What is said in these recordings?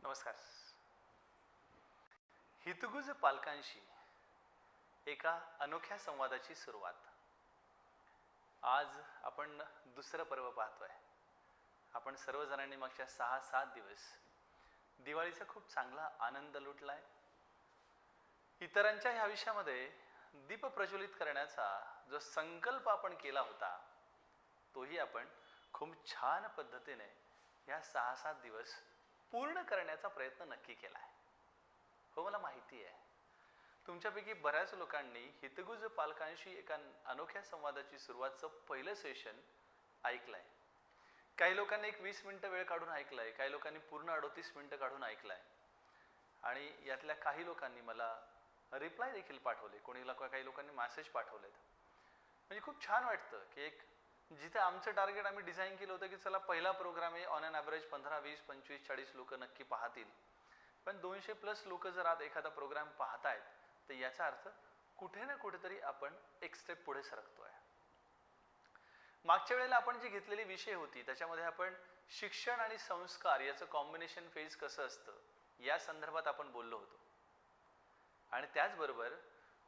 नमस्कार. हितगुज पालकांशी एका अनोख्या संवादाची सुरुवात. आज आपण दुसरं पर्व पाहतोय. आपण सर्वजणांनी मागच्या 6-7 दिवस दिवाळीचा खूप चांगला आनंद लुटलाय. इतरांच्या ह्या आयुष्यामध्ये दीप प्रज्वलित करण्याचा जो संकल्प आपण केला होता तोही आपण खूप छान पद्धतीने या 6-7 दिवस पूर्ण करण्याचा प्रयत्न नक्की केला आहे. हो, मला माहिती आहे तुमच्यापैकी बऱ्याच लोकांनी हितगुज पालकांशी एका अनोख्या संवादाची सुरुवातचं पहिलं सेशन ऐकलंय. काही लोकांनी एक 20 मिनिटं वेळ काढून ऐकलंय, काही लोकांनी पूर्ण 38 मिनिटं काढून ऐकलंय आणि यातल्या काही लोकांनी मला रिप्लाय देखील पाठवले, काही लोकांनी मेसेज पाठवलेत. म्हणजे खूप छान वाटतं की एक जिथे आमचं टार्गेट आम्ही डिझाईन केलं होतं की चला पहिला प्रोग्राम आहे, ऑन अन ॲव्हरेज 15, 20, 25, 40 लोक नक्की पाहतील, पण 200+ लोक जर आज एखादा प्रोग्राम पाहतायत तर याचा अर्थ कुठे ना कुठेतरी आपण एक स्टेप पुढे सरकतोय. मागच्या वेळेला आपण जी घेतलेली विषय होती त्याच्यामध्ये आपण शिक्षण आणि संस्कार याचं कॉम्बिनेशन फेज कसं असतं या संदर्भात आपण बोललो होतो. आणि त्याचबरोबर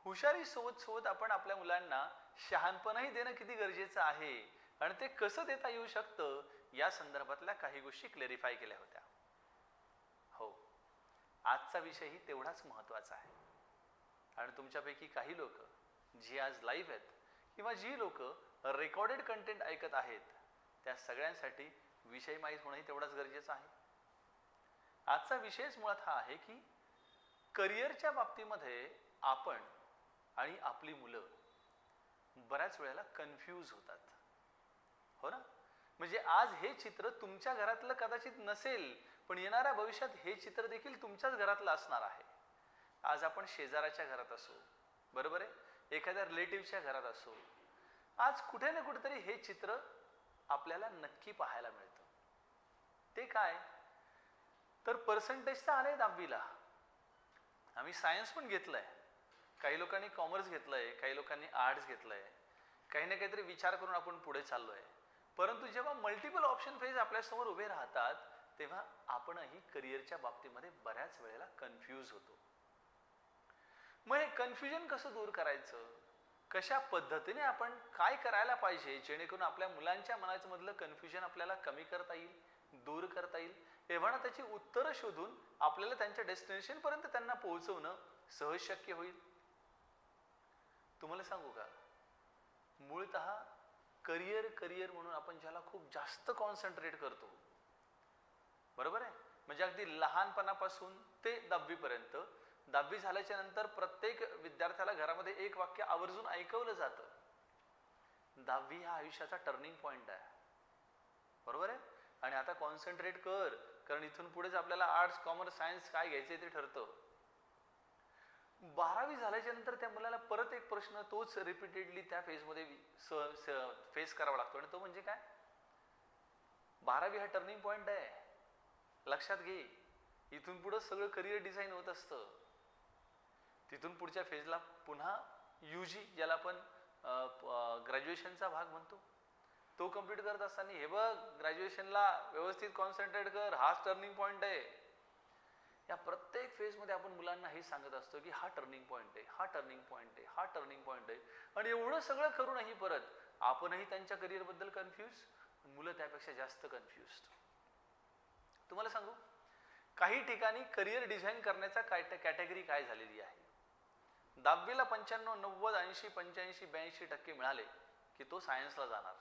हुशारी सोबत आपण आपल्या मुलांना शहाणपणही देणं किती गरजेचं आहे आणि ते कसं देता येऊ शकतं या संदर्भातल्या काही गोष्टी क्लेरिफाय केल्या होत्या. हो, आजचा विषयही तेवढाच महत्त्वाचा आहे. आणि तुमच्यापैकी काही लोक जी आज लाईव्ह आहेत किंवा जी लोक रेकॉर्डेड कंटेंट ऐकत आहेत त्या सगळ्यांसाठी विषय माहीत होणंही तेवढाच गरजेचं आहे. आजचा विषयच मुळात हा आहे की करिअरच्या बाबतीमध्ये आपण आणि आपली मुलं बऱ्याच वेळेला कन्फ्यूज होतात. हो ना? म्हणजे आज हे चित्र तुमच्या घरातलं कदाचित नसेल, पण येणाऱ्या भविष्यात हे चित्र देखील तुमच्याच घरातलं असणार आहे. आज आपण शेजाराच्या घरात असो, बरोबर आहे, एखाद्या रिलेटिव्हच्या घरात असो, आज कुठे ना कुठेतरी हे चित्र आपल्याला नक्की पाहायला मिळतं. ते काय तर पर्सेंटेज तर आले 10वीला. आम्ही सायन्स पण घेतलंय, काही लोकांनी कॉमर्स घेतलंय, काही लोकांनी आर्ट्स घेतलंय, काही ना काहीतरी विचार करून आपण पुढे चाललोय. परंतु जेव्हा मल्टिपल ऑप्शन फेज आपल्यासमोर उभे राहतात तेव्हा आपणही करिअरच्या बाबतीमध्ये बऱ्याच वेळेला कन्फ्यूज होतो. मग हे कन्फ्युजन कसं दूर करायचं, कशा पद्धतीने आपण काय करायला पाहिजे जेणेकरून आपल्या मुलांच्या मनामधलं कन्फ्युजन आपल्याला कमी करता येईल, दूर करता येईल, एव्हा त्याची उत्तरं शोधून आपल्याला त्यांच्या डेस्टिनेशन पर्यंत त्यांना पोहोचवणं सहज शक्य होईल. तुम्हाला सांगू का, मूळतः करिअर म्हणून आपण ज्याला खूप जास्त कॉन्सन्ट्रेट करतो, बरोबर आहे, म्हणजे अगदी लहानपणापासून ते 10वी पर्यंत, 10वी झाल्याच्या नंतर प्रत्येक विद्यार्थ्याला घरामध्ये एक वाक्य आवर्जून ऐकवलं जातं, 10वी हा आयुष्याचा टर्निंग पॉइंट आहे, बरोबर आहे. आणि आता कॉन्सन्ट्रेट कर, कारण इथून पुढेच आपल्याला आर्ट्स, कॉमर्स, सायन्स काय घ्यायचे ते ठरतं. 12वी झाल्याच्या नंतर त्या मुलाला परत एक प्रश्न तोच रिपीटेडली त्या फेजमध्ये फेस करावा लागतो आणि तो म्हणजे काय, 12वी हा टर्निंग पॉइंट आहे, लक्षात घे. इथून पुढे सगळं करिअर डिझाईन होत असतं. तिथून पुढच्या फेजला पुन्हा UG ज्याला आपण ग्रॅज्युएशनचा भाग म्हणतो तो कम्प्लीट करत असताना हे बघ ग्रॅज्युएशनला व्यवस्थित कॉन्सन्ट्रेट कर, हाच टर्निंग पॉइंट आहे. या प्रत्येक फेजमध्ये आपण मुलांना हे सांगत असतो की हा टर्निंग पॉइंट आहे, हा टर्निंग पॉइंट आहे, हा टर्निंग पॉइंट आहे. आणि एवढं सगळं करूनही परत आपणही त्यांच्या करिअरबद्दल कन्फ्यूज, मुलं त्यापेक्षा जास्त कन्फ्यूज. तुम्हाला सांगू, काही ठिकाणी करिअर डिझाईन करण्याचा कॅटेगरी काय झालेली आहे. 10वीला 95, 90, 80, 85, 82% मिळाले की तो सायन्सला जाणार.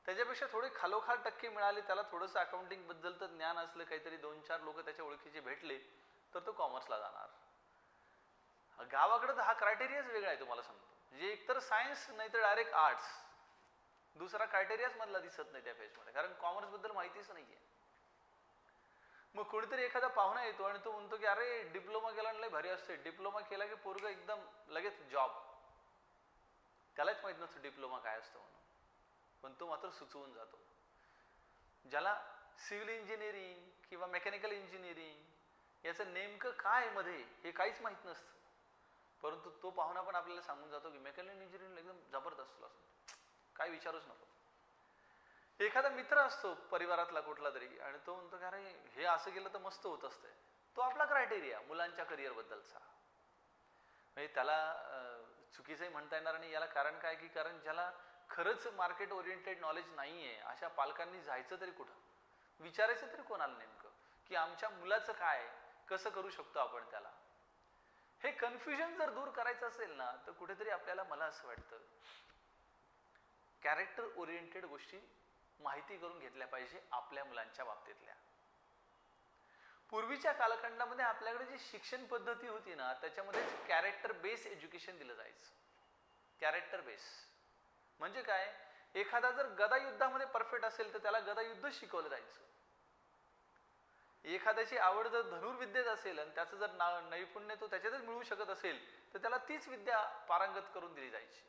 त्याच्यापेक्षा थोडे खालोखाल टक्के मिळाले, त्याला थोडंसं अकाउंटिंग बद्दलचं ज्ञान असलं, काहीतरी 2-4 लोक त्याच्या ओळखीचे भेटले तर तो कॉमर्सला जाणार. गावाकडे तर हा क्रायटेरियाच वेगळा आहे. तुम्हाला सांगतो, म्हणजे एकतर सायन्स नाही तर डायरेक्ट आर्ट्स, दुसरा क्रायटेरियाच मधला दिसत नाही त्या फेजमध्ये, कारण कॉमर्स बद्दल माहितीच नाहीये. मग कोणीतरी एखादा पाहुणा येतो आणि तो म्हणतो की अरे डिप्लोमा केला लय भारी असते, डिप्लोमा केला की पोरगा एकदम लगेच जॉब. त्यालाच माहित नसतं डिप्लोमा काय असतं म्हणून, पण तो मात्र सुचवून जातो. ज्याला सिव्हिल इंजिनिअरिंग किंवा मेकॅनिकल इंजिनिअरिंग याचं नेमकं काय मध्ये हे काहीच माहित नसतं, परंतु तो पाहुणा पण आपल्याला सांगून जातो की मेकॅनिकल इंजिनिअरिंग एकदम जबरदस्त असतं, काय विचारूच नको. एखादा मित्र असतो परिवारातला कुठला तरी आणि तो म्हणतो की अरे हे असं केलं तर मस्त होत असतंय, तो आपला क्रायटेरिया मुलांच्या करिअर बद्दलचा. म्हणजे त्याला चुकीचंही म्हणता येणार नाही. याला कारण काय की कारण ज्याला खरंच मार्केट ओरिएंटेड नॉलेज नाहीये अशा पालकांनी जायचं तरी कुठं, विचारायचं तरी कोणाला नेमकं की आमच्या मुलाचं काय, कसं करू शकतो आपण त्याला. हे कन्फ्युजन जर दूर करायचं असेल ना तर कुठेतरी आपल्याला, मला असं वाटतं, कॅरेक्टर ओरिएंटेड गोष्टी माहिती करून घेतल्या पाहिजे आपल्या मुलांच्या बाबतीतल्या. पूर्वीच्या कालखंडामध्ये आपल्याकडे जी शिक्षण पद्धती होती ना त्याच्यामध्ये कॅरेक्टर बेस एज्युकेशन दिलं जायचं. कॅरेक्टर बेस म्हणजे काय, एखादा जर गदा युद्धामध्ये परफेक्ट असेल तर त्याला गदा युद्ध शिकवलं जायचं. एखाद्याची आवड जर धनुर्विद्येत असेल आणि त्याचं जर नैपुण्य तो त्याच्यातच मिळू शकत असेल तर त्याला तीच विद्या पारंगत करून दिली जायची.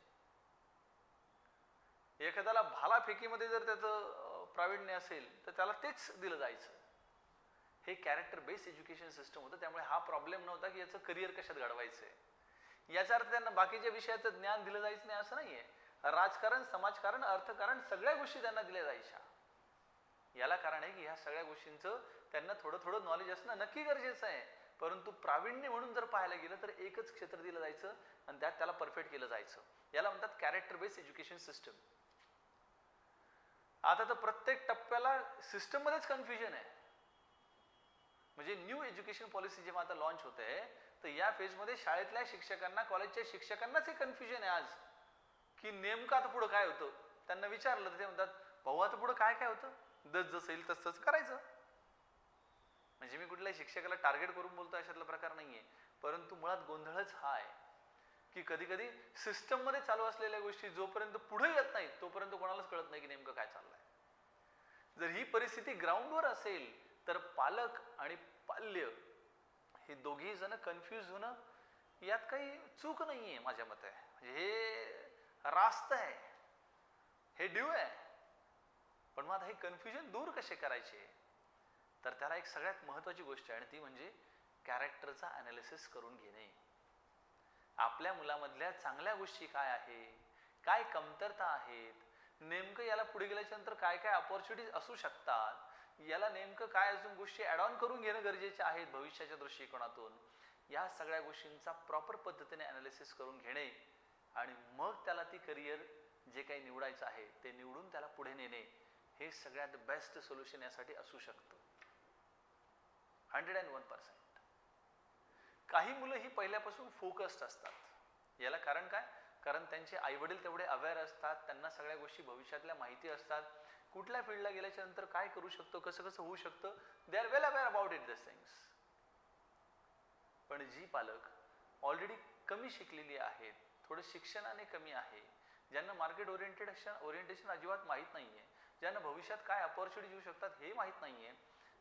एखाद्याला भालाफेकीमध्ये जर त्याचं प्रावीण्य असेल तर त्याला तेच दिलं जायचं. हे कॅरेक्टर बेस्ड एज्युकेशन सिस्टम होतं. त्यामुळे हा प्रॉब्लेम नव्हता की याचं करिअर कशात घडवायचंय. याचा अर्थ त्यांना बाकीच्या विषयाचं ज्ञान दिलं जायचं नाही असं नाहीये. राजकारण, समाजकारण, अर्थकारण सगळ्या गोष्टी त्यांना दिल्या जायच्या. याला कारण आहे की ह्या सगळ्या गोष्टींचं त्यांना थोडं थोडं नॉलेज असणं नक्की गरजेचं आहे. परंतु प्रावीण्य म्हणून जर पाहायला गेलं तर एकच क्षेत्र दिलं जायचं आणि त्यात त्याला परफेक्ट केलं जायचं. याला म्हणतात कॅरेक्टर बेस्ड एज्युकेशन सिस्टम. आता तर प्रत्येक टप्प्याला सिस्टम मध्येच कन्फ्युजन आहे. म्हणजे न्यू एज्युकेशन पॉलिसी जेव्हा आता लॉन्च होते तर या फेजमध्ये शाळेतल्या शिक्षकांना, कॉलेजच्या शिक्षकांनाच हे कन्फ्युजन आहे आज की नेमकं आता पुढं काय होतं. त्यांना विचारलं तर ते म्हणतात भाऊ आता पुढं काय काय होतं, जसं येईल तसंच करायचं. म्हणजे मी कुठल्याही शिक्षकाला टार्गेट करून बोलतो अशातला प्रकार नाहीये. परंतु मुळात गोंधळच हा आहे की कधी कधी सिस्टम मध्ये चालू असलेल्या गोष्टी जोपर्यंत पुढे येत नाहीत तोपर्यंत कोणालाच कळत नाही की नेमकं काय चाललंय. जर ही परिस्थिती ग्राउंडवर असेल तर पालक आणि पाल्य हे दोघी जण कन्फ्युज होणं यात काही चूक नाहीये माझ्या मते. हे रास्त आहे, हे ड्यू आहे. पण मग आता हे कन्फ्युजन दूर कसे करायचे तर त्याला एक सगळ्यात महत्वाची गोष्ट आहे आणि ती म्हणजे कॅरेक्टरचा अनालिसिस करून घेणे. आपल्या मुलामधल्या चांगल्या गोष्टी काय आहे, काय कमतरता आहेत, नेमकं याला पुढे गेल्याच्या नंतर काय काय अपॉर्च्युनिटीज असू शकतात, याला नेमकं काय अजून गोष्टी ऍड ऑन करून घेणं गरजेचे आहेत भविष्याच्या दृष्टिकोनातून. या सगळ्या गोष्टींचा प्रॉपर पद्धतीने अनालिसिस करून घेणे आणि मग त्याला ती करिअर जे काही निवडायचं आहे ते निवडून त्याला पुढे नेणे हे सगळ्यात बेस्ट सोल्युशन यासाठी असू शकतं. 101%. काही मुलं ही पहिल्यापासून फोकस्ड असतात. याला कारण काय, कारण त्यांचे आईवडील तेवढे अवेअर असतात, त्यांना सगळ्या गोष्टी भविष्यातल्या माहिती असतात, कुठल्या फील्डला गेल्याच्या नंतर काय करू शकतो, कसं कसं होऊ शकतं. They are well aware about it this things. पण जी पालक ऑलरेडी कमी शिकलेली आहेत, थोडं शिक्षणाने कमी आहे, ज्यांना मार्केट ओरिएंटेशन अजिबात माहीत नाहीये, ज्यांना भविष्यात काय अपॉर्च्युनिटी येऊ शकतात हे माहीत नाहीये,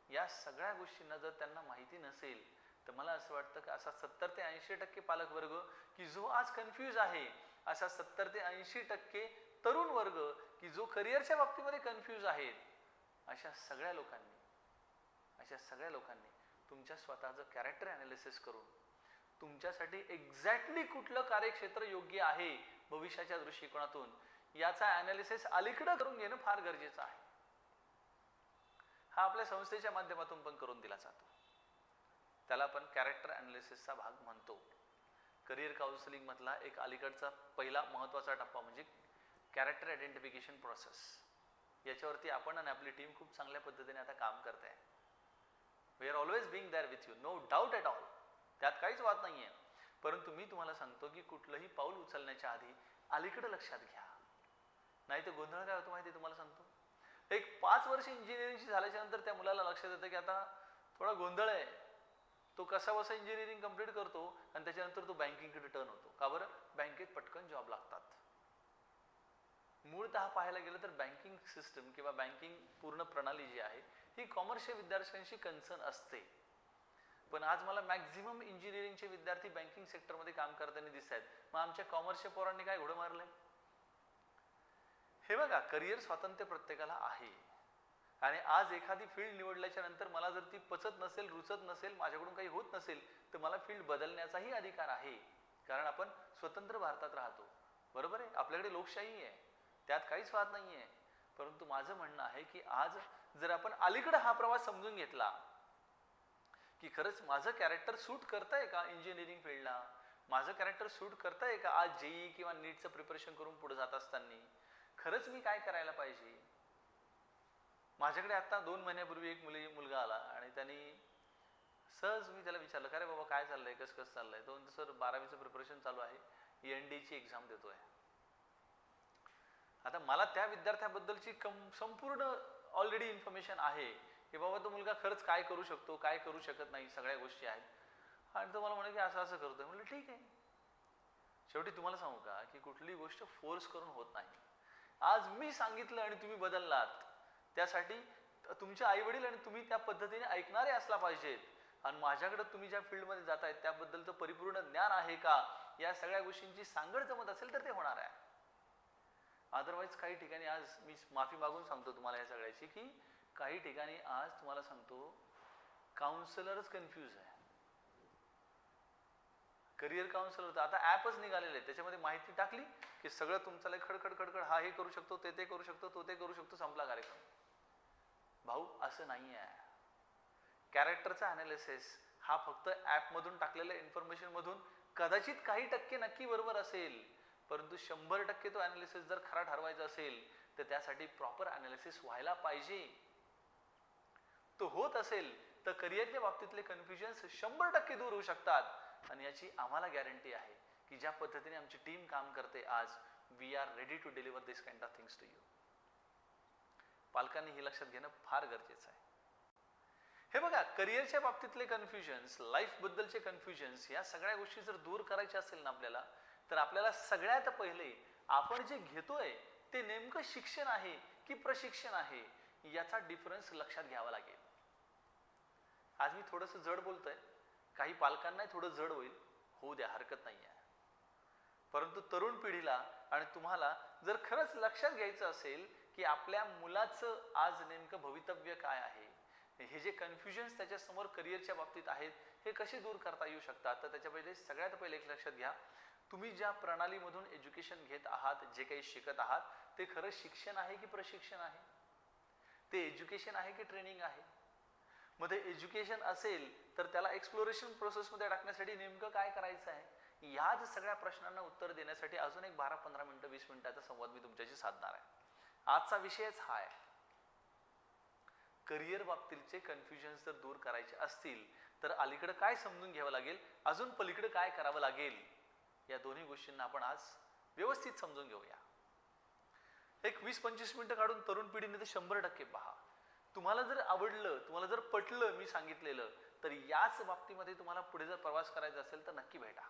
या सगळ्या गोष्टींना जर त्यांना माहिती नसेल तर मला असं वाटतं की असा 70 ते 80% पालक वर्ग की जो आज कन्फ्यूज आहे, असा 70 ते 80% तरुण वर्ग की जो करिअरच्या बाबतीमध्ये कन्फ्यूज आहेत, अशा सगळ्या लोकांनी तुमच्या स्वतःचं कॅरेक्टर अनालिसिस करून तुमच्यासाठी एक्झॅक्टली कुठलं कार्यक्षेत्र योग्य आहे भविष्याच्या दृष्टिकोनातून याचा अनालिसिस अलीकडे करून घेणं फार गरजेचं आहे. हा आपल्या संस्थेच्या माध्यमातून पण करून दिला जातो. त्याला आपण कॅरेक्टर अनालिसिसचा भाग म्हणतो. करिअर काउन्सिलिंग मधला एक अलीकडचा पहिला महत्वाचा टप्पा म्हणजे कॅरेक्टर आयडेंटिफिकेशन प्रोसेस. याच्यावरती आपण आणि आपली टीम खूप चांगल्या पद्धतीने आता काम करते आहे. We are always being there with you, no doubt at all, त्यात काहीच वाद नाहीये. परंतु मी तुम्हाला सांगतो की कुठलंही पाऊल उचलण्याच्या आधी अलीकडे लक्षात घ्या, नाही तर गोंधळ काय होतो माहिती तुम्हाला सांगतो. एक 5 वर्ष इंजिनिअरिंगची झाल्याच्या नंतर त्या मुलाला लक्षात येतं की आता थोडा गोंधळ आहे. तो कसा बसा इंजिनिअरिंग कंप्लीट करतो आणि त्याच्यानंतर तो बँकिंगकडे टर्न होतो. का बरं, बँकेत पटकन जॉब लागतात. मूळतः पाहायला गेलं तर बँकिंग सिस्टम किंवा बँकिंग पूर्ण प्रणाली जी आहे ही कॉमर्शियल विद्यार्थ्यांशी कन्सर्न असते. पण आज मला मॅक्झिमम इंजिनिअरिंगचे विद्यार्थी बँकिंग सेक्टरमध्ये काम करताना दिसत आहेत. मग आमच्या कॉमर्सच्या पोरांनी काय घोडं मारलंय. हे बघा, करिअर स्वातंत्र्य प्रत्येकाला आहे आणि आज एखादी फील्ड निवडल्याच्या नंतर मला जर ती पचत नसेल, रुचत नसेल, माझ्याकडून काही होत नसेल तर मला फील्ड बदलण्याचाही अधिकार आहे. कारण आपण स्वतंत्र भारतात राहतो, बरोबर आहे, आपल्याकडे लोकशाही आहे, त्यात काहीच वाद नाहीये. परंतु माझं म्हणणं आहे की आज जर आपण अलीकडे हा प्रवास समजून घेतला की खरंच माझं कॅरेक्टर सूट करतंय का इंजिनिअरिंग फील्डला, माझं कॅरेक्टर सूट करतंय का आज जेई किंवा नीटचं प्रिपरेशन करून पुढे जात असताना, खरंच मी काय करायला पाहिजे. माझ्याकडे आता 2 महिन्यापूर्वी एक मुलगा आला आणि त्यांनी सहज, मी त्याला विचारलं, का रे बाबा काय चाललंय, कसं चाललंय. तो म्हणतो सर 12वीचं प्रिपरेशन चालू आहे, एनडीची एक्झाम देतोय. आता मला त्या विद्यार्थ्याबद्दलची संपूर्ण ऑलरेडी इन्फॉर्मेशन आहे की बाबा तो मुलगा खरंच काय करू शकतो, काय करू शकत नाही, सगळ्या गोष्टी आहेत. आणि तो मला म्हणे की असं असं करतोय. म्हटलं ठीक आहे. शेवटी तुम्हाला सांगू का की कुठली गोष्ट फोर्स करून होत नाही. आज मी सांगितलं आणि तुम्ही बदललात, त्यासाठी तुमचे आई वडील आणि तुम्ही त्या पद्धतीने ऐकणारे असला पाहिजेत. आणि माझ्याकडे तुम्ही ज्या फील्डमध्ये जाताय त्याबद्दलचं परिपूर्ण ज्ञान आहे का, या सगळ्या गोष्टींची सांगड जमत असेल तर ते होणार आहे. अदरवाईज काही ठिकाणी आज मी माफी मागून सांगतो तुम्हाला या सगळ्याची की काही ठिकाणी आज तुम्हाला सांगतो काउन्सिलरच कन्फ्यूज आहे. करिअर काउन्सिलर आता ऍपच निघालेले आहे, त्याच्यामध्ये माहिती टाकली की सगळं तुमचं खडखड खडखड, हा हे करू शकतो, ते करू शकतो, तो ते करू शकतो, संपला कार्यक्रम. भाऊ असं नाही आहे. कॅरेक्टरचा अनालिसिस हा फक्त ऍपमधून टाकलेल्या इन्फॉर्मेशन मधून कदाचित काही टक्के नक्की बरोबर असेल, परंतु 100% तो अनालिसिस जर खरा ठरवायचा असेल तर त्यासाठी प्रॉपर अनालिसिस व्हायला पाहिजे. तो होत असेल तर करिअरच्या बाबतीतले कन्फ्युजन्स 100% दूर होऊ शकतात. आणि याची आम्हाला गॅरंटी आहे की ज्या पद्धतीने आमची टीम काम करते आज, we are ready to deliver this kind of things to you. पालकांनी हे लक्षात घेणं फार गरजेचं आहे. हे बघा, करिअरच्या बाबतीतले कन्फ्युजन्स, लाईफ बद्दलचे कन्फ्युजन्स, या सगळ्या गोष्टी जर दूर करायच्या असेल ना आपल्याला, तर आपल्याला सगळ्यात पहिले आपण जे घेतोय ते नेमकं शिक्षण आहे की प्रशिक्षण आहे, याचा डिफरन्स लक्षात घ्यावा लागेल. आज मी थोडंसं जड बोलतोय, काही पालकांनाही थोडं जड होईल, होऊ द्या, हरकत नाही आहे. परंतु तरुण पिढीला आणि तुम्हाला जर खरंच लक्षात घ्यायचं असेल की आपल्या मुलाचं आज नेमकं भवितव्य काय आहे, हे जे कन्फ्युजन्स त्याच्यासमोर करिअरच्या बाबतीत आहेत, हे कसे दूर करता येऊ शकतात, तर त्याच्या पहिले सगळ्यात पहिले एक लक्षात घ्या, तुम्ही ज्या प्रणालीमधून एज्युकेशन घेत आहात, जे काही शिकत आहात, ते खरं शिक्षण आहे की प्रशिक्षण आहे, ते एज्युकेशन आहे की ट्रेनिंग आहे. मध्ये एज्युकेशन असेल तर त्याला एक्सप्लोरेशन प्रोसेसमध्ये टाकण्यासाठी नेमकं काय करायचं आहे, याच सगळ्या प्रश्नांना उत्तर देण्यासाठी अजून एक 12-15 मिनिटं 20 मिनिटाचा संवाद मी तुमच्याशी साधणार आहे. आजचा विषयच हा आहे. करिअर बाबतीतचे कन्फ्युजन्स जर दूर करायचे असतील तर अलीकडे काय समजून घ्यावं लागेल, अजून पलीकडे काय करावं लागेल, या दोन्ही गोष्टींना आपण आज व्यवस्थित समजून घेऊया. एक 20-25 मिनिटं काढून तरुण पिढीने ते 100% पहा. तुम्हाला जर आवडलं, तुम्हाला जर पटलं मी सांगितलेलं, तर याच बाबतीमध्ये तुम्हाला पुढे जर प्रवास करायचा असेल तर नक्की भेटा.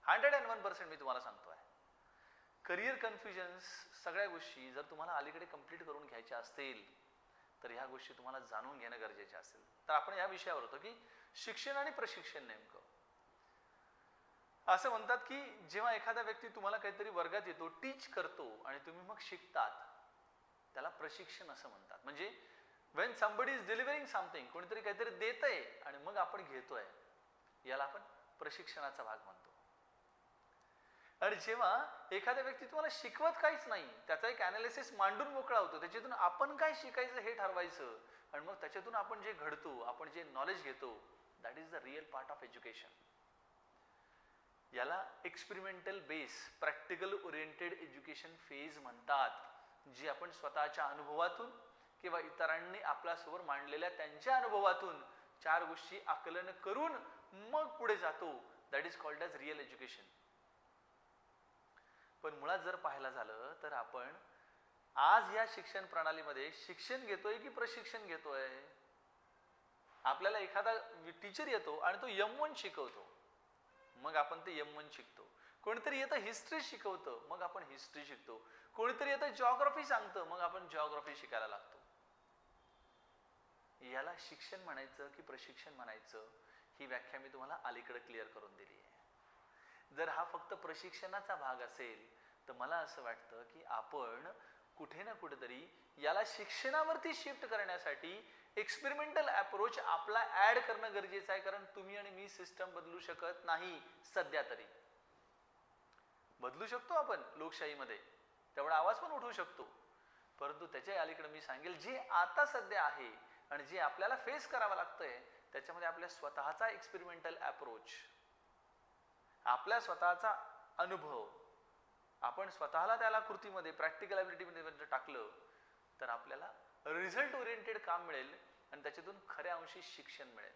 101% मी तुम्हाला सांगतोय. करिअर कन्फ्युजन्स सगळ्या गोष्टी जर तुम्हाला अलीकडे कंप्लीट करून घ्यायच्या असतील तर ह्या गोष्टी तुम्हाला जाणून घेणं गरजेचे असेल. तर आपण या विषयावर होतो की शिक्षण आणि प्रशिक्षण नेमकं. असं म्हणतात की जेव्हा एखादा व्यक्ती तुम्हाला काहीतरी वर्गात येतो, टीच करतो आणि तुम्ही मग शिकतात, त्याला प्रशिक्षण असं म्हणतात. म्हणजे when somebody is delivering something, कोणीतरी काहीतरी देतंय आणि मग आपण घेतोय, याला आपण प्रशिक्षणाचा भाग म्हणतो. आणि जेव्हा एखादा व्यक्ती तुम्हाला शिकवत काहीच नाही, त्याचा एक अनालिसिस मांडून मोकळा होतो, त्याच्यातून आपण काय शिकायचं हे ठरवायचं आणि मग त्याच्यातून आपण जे घडतो, आपण जे नॉलेज घेतो, that is the real part of education. याला experimental base, practical oriented education phase म्हणतात, जी आपण स्वतःच्या अनुभवातून किंवा इतरांनी आपल्यासमोर मांडलेल्या त्यांच्या अनुभवातून 4 गोष्टी आकलन करून मग पुढे जातो. That is called as real education. पण मुळात जर पाहायला झालं तर आपण आज या शिक्षण प्रणालीमध्ये शिक्षण घेतोय की प्रशिक्षण घेतोय. आपल्याला एखादा टीचर येतो आणि तो M1 शिकवतो, मग आपण ते M1 शिकतो. कोणीतरी येतं हिस्ट्री शिकवतं, मग आपण हिस्ट्री शिकतो. कोणीतरी येतं जिओग्राफी सांगतं, मग आपण जिओग्राफी शिकायला लागतो. याला शिक्षण म्हणायचं की प्रशिक्षण म्हणायचं, ही व्याख्या मी तुम्हाला अलीकडे क्लिअर करून दिली आहे. जर हा फक्त प्रशिक्षणाचा भाग असेल तर मला असं वाटतं की आपण कुठे ना कुठेतरी याला शिक्षणावरती शिफ्ट करण्यासाठी एक्सपेरिमेंटल अप्रोच आपला ऍड करणं गरजेचं आहे. कारण तुम्ही आणि मी सिस्टम बदलू शकत नाही. सध्या तरी बदलू शकतो आपण लोकशाहीमध्ये, तेवढा आवाज पण उठवू शकतो, परंतु त्याच्या अलीकडे मी सांगेल जे आता सध्या आहे आणि जे आपल्याला फेस करावं लागतंय त्याच्यामध्ये आपल्या स्वतःचा एक्सपेरिमेंटल अप्रोच, आपल्या स्वतःचा अनुभव, आपण स्वतःला त्याला कृतीमध्ये प्रॅक्टिकल ॲबिलिटीमध्ये टाकलं तर आपल्याला रिझल्ट ओरिएंटेड काम मिळेल आणि त्याच्यातून खऱ्या अंशी शिक्षण मिळेल.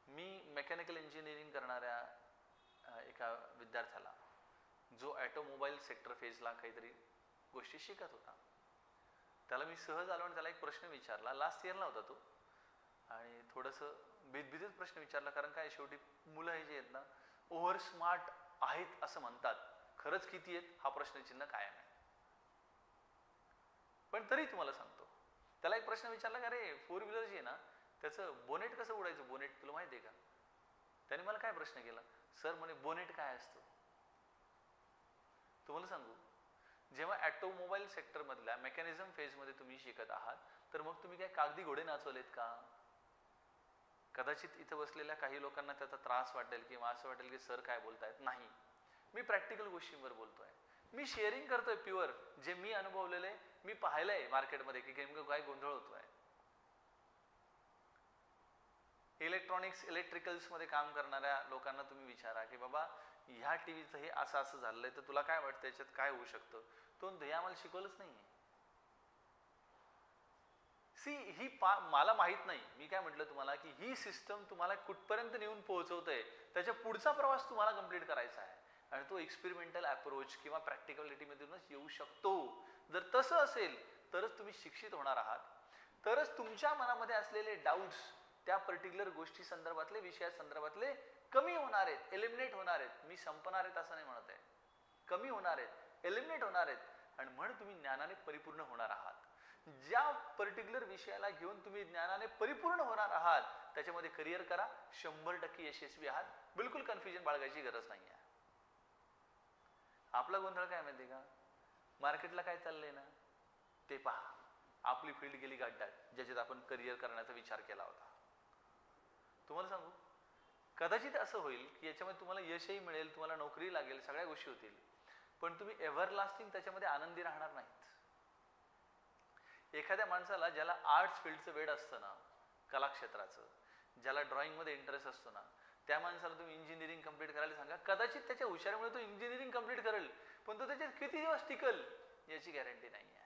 मी मेकॅनिकल इंजिनिअरिंग करणाऱ्या एका विद्यार्थ्याला जो ऑटोमोबाईल सेक्टर फेजला काहीतरी गोष्टी शिकत होता, त्याला मी सहज आलो आणि त्याला एक प्रश्न विचारला. लास्ट इयरला होता तो आणि थोडंसं भीतभीतच प्रश्न विचारला, कारण काय शेवटी मुलं हे जे आहेत ना ओव्हर स्मार्ट आहेत असं म्हणतात, खरंच किती आहेत हा प्रश्नचिन्ह कायम आहे. पण तरी तुम्हाला सांगतो, त्याला एक प्रश्न विचारला का रे 4 व्हीलर जी आहे ना त्याचं बोनेट कसं उडायचं, बोनेट तुला माहिती आहे का? त्याने मला काय प्रश्न केला, सर म्हणे बोनेट काय असतं? तुम्हाला सांगू, जेव्हा ऑटोमोबाईल सेक्टर मधल्या मेकॅनिझम फेज मध्ये तुम्ही शिकत आहात तर मग तुम्ही काय कागदी घोडे नाचवलेत का? कदाचित इथं बसलेल्या काही लोकांना त्याचा त्रास वाटेल किंवा असं वाटेल की सर काय बोलतायत. नाही, मी प्रॅक्टिकल गोष्टींवर बोलतोय, मी शेअरिंग करतोय प्युअर जे मी अनुभवलेले, मी पाहिलंय मार्केटमध्ये की नेमकं काय गोंधळ होतोय. इलेक्ट्रॉनिक्स इलेक्ट्रिकल्स मध्ये काम करणाऱ्या लोकांना तुम्ही विचारा की बाबा ह्या टीव्हीचं हे असं असं झालंय तर तुला काय वाटतं याच्यात काय होऊ शकतं, तो हे आम्हाला शिकवलंच नाहीये. ही मला माहित नाही, मी काय म्हटलं तुम्हाला की ही सिस्टम तुम्हाला कुठपर्यंत नेऊन पोहोचवतंय त्याच्या पुढचा प्रवास तुम्हाला कंप्लीट करायचा आहे आणि तो एक्सपेरिमेंटल अप्रोच किंवा प्रॅक्टिकलिटी मधूनच येऊ शकतो. जर तसं असेल तरच तुम्ही शिक्षित होणार आहात, तरच तुमच्या मनामध्ये असलेले डाऊट्स त्या पर्टिक्युलर गोष्टी संदर्भातले विषया संदर्भातले कमी होणार आहेत, एलिमिनेट होणार आहेत. मी संपणार आहेत असं नाही म्हणत आहे, कमी होणार आहेत, एलिमिनेट होणार आहेत आणि म्हणून तुम्ही ज्ञानाने परिपूर्ण होणार आहात. ज्या पर्टिक्युलर विषयाला घेऊन तुम्ही ज्ञानाने परिपूर्ण होणार आहात त्याच्यामध्ये करिअर करा, 100% यशस्वी आहात, बिलकुल कन्फ्युजन बाळगायची गरज नाही आहे. आपला गोंधळ काय माहिती का, मार्केटला काय चाललंय ना ते पहा, आपली फील्ड गेली गाड्यात ज्याच्यात आपण करिअर करण्याचा विचार केला होता. तुम्हाला सांगू, कदाचित असं होईल की याच्यामध्ये तुम्हाला यशही मिळेल, तुम्हाला नोकरी लागेल, सगळ्या गोष्टी होतील, पण तुम्ही एव्हरलास्टिंग त्याच्यामध्ये आनंदी राहणार नाहीत. एखाद्या माणसाला ज्याला आर्ट्स फील्डचं वेड असतं ना, कला क्षेत्राचं, ज्याला ड्रॉइंगमध्ये इंटरेस्ट असतो ना, त्या माणसाला तुम्ही इंजिनिअरिंग कंप्लीट करायला सांगा, कदाचित त्याच्या हुशारीमुळे तो इंजिनिअरिंग कंप्लीट करेल, पण तो त्याच्यात किती दिवस टिकल याची गॅरंटी नाही आहे.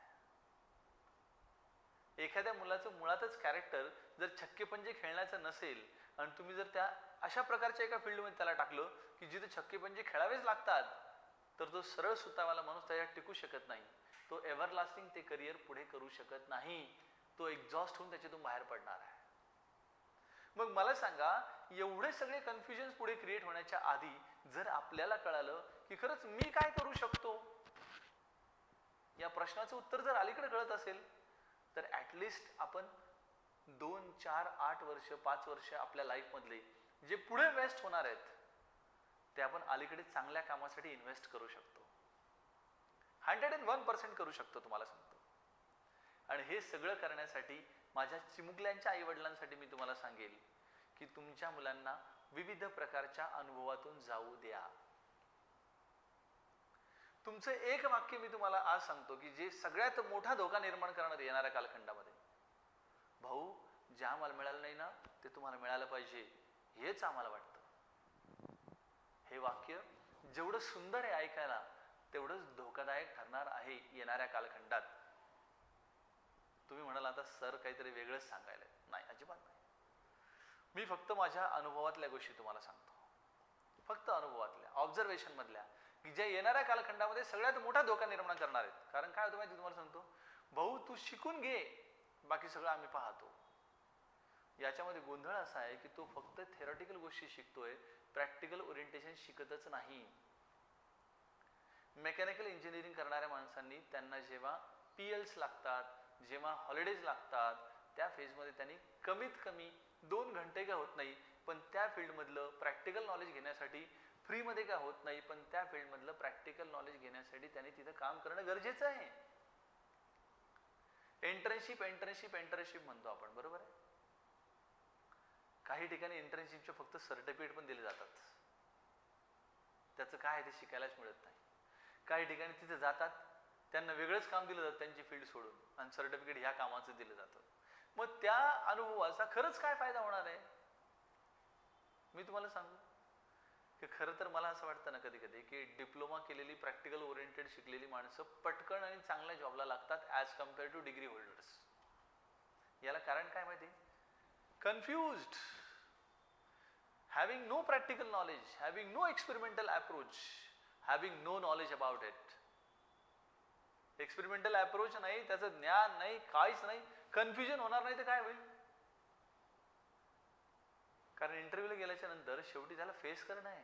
एखाद्या मुलाचं मुळातच कॅरेक्टर जर छक्के पंजे खेळण्याचं नसेल आणि तुम्ही जर त्या अशा प्रकारच्या एका फील्डमध्ये त्याला टाकलं की जिथे छक्के पंजे खेळावेच लागतात, तर तो सरळ सुतावाला माणूस त्याच्यात टिकू शकत नाही, तो एव्हरलास्टिंग ते करिअर पुढे करू शकत नाही, तो एक्झॉस्ट होऊन त्याच्यातून बाहेर पडणार आहे. मग मला सांगा, एवढे सगळे कन्फ्युजन पुढे क्रिएट होण्याच्या आधी जर आपल्याला कळालं की खरंच मी काय करू शकतो, या प्रश्नाचं उत्तर जर अलीकडे कळत असेल तर ऍटलिस्ट आपण 2, 4, 8 वर्ष 5 वर्ष आपल्या लाईफ मधले जे पुढे इन्व्हेस्ट होणार आहेत ते आपण अलीकडे चांगल्या कामासाठी इन्व्हेस्ट करू शकतो. 101% करू शकतो, तुम्हाला सांगतो. आणि हे सगळं करण्यासाठी माझ्या चिमुकल्यांच्या आई वडिलांसाठी मी तुम्हाला सांगेल की तुमच्या मुलांना विविध प्रकारच्या अनुभवातून जाऊ द्या. तुमचं एक वाक्य मी तुम्हाला आज सांगतो की जे सगळ्यात मोठा धोका निर्माण करणार येणाऱ्या कालखंडामध्ये, भाऊ जे आम्हाला मिळालं नाही ना ते तुम्हाला मिळालं पाहिजे हेच आम्हाला वाटतं. हे वाक्य जेवढं सुंदर आहे ऐकायला तेवढंच धोकादायक ठरणार आहे येणाऱ्या कालखंडात. तुम्ही म्हणाल आता सर काहीतरी वेगळंच सांगायला, नाही, अजिबात नाही. मी फक्त माझ्या अनुभवातल्या गोष्टी तुम्हाला सांगतो, फक्त अनुभवातल्या, ऑब्झर्वेशन मधल्या, की ज्या येणाऱ्या कालखंडामध्ये सगळ्यात मोठा धोका निर्माण करणार आहेत. कारण काय होतं माहिती तुम्हाला सांगतो, भाऊ तू शिकून घे, बाकी सगळं आम्ही पाहतो. याच्यामध्ये गोंधळ असा आहे की तो फक्त थेरॉटिकल गोष्टी शिकतोय, प्रॅक्टिकल ओरिएंटेशन शिकतच नाही. मेकॅनिकल इंजिनिअरिंग करणाऱ्या माणसांनी त्यांना जेव्हा PLs लागतात, जेव्हा हॉलिडेज लागतात, त्या फेजमध्ये त्यांनी कमीत कमी 2 घंटे का होत नाही पण त्या फील्डमधलं प्रॅक्टिकल नॉलेज घेण्यासाठी, फ्रीमध्ये का होत नाही पण त्या फील्डमधलं प्रॅक्टिकल नॉलेज घेण्यासाठी त्यांनी तिथं काम करणं गरजेचं आहे. इंटर्नशिप म्हणतो आपण, बरोबर आहे. काही ठिकाणी इंटर्नशिपचे फक्त सर्टिफिकेट पण दिले जातात, त्याचं काय आहे ते शिकायलाच मिळत नाही. काही ठिकाणी तिथे जातात त्यांना वेगळंच काम दिलं जातं त्यांची फील्ड सोडून आणि सर्टिफिकेट ह्या कामाचं दिलं जातं. मग त्या अनुभवाचा खरंच काय फायदा होणार आहे? मी तुम्हाला सांगू की खरं तर मला असं वाटतं ना कधी कधी की डिप्लोमा केलेली, प्रॅक्टिकल ओरिएंटेड शिकलेली माणसं पटकन आणि चांगल्या जॉबला लागतात as compare to degree holders. याला कारण काय माहिती? Confused, having no practical knowledge, having no experimental approach, having no knowledge about it. Experimental approach नाही, त्याचं ज्ञान नाही, काहीच नाही. कन्फ्युजन होणार नाही तर काय होईल? कारण इंटरव्ह्यूला गेल्याच्या नंतर शेवटी त्याला फेस करणं आहे.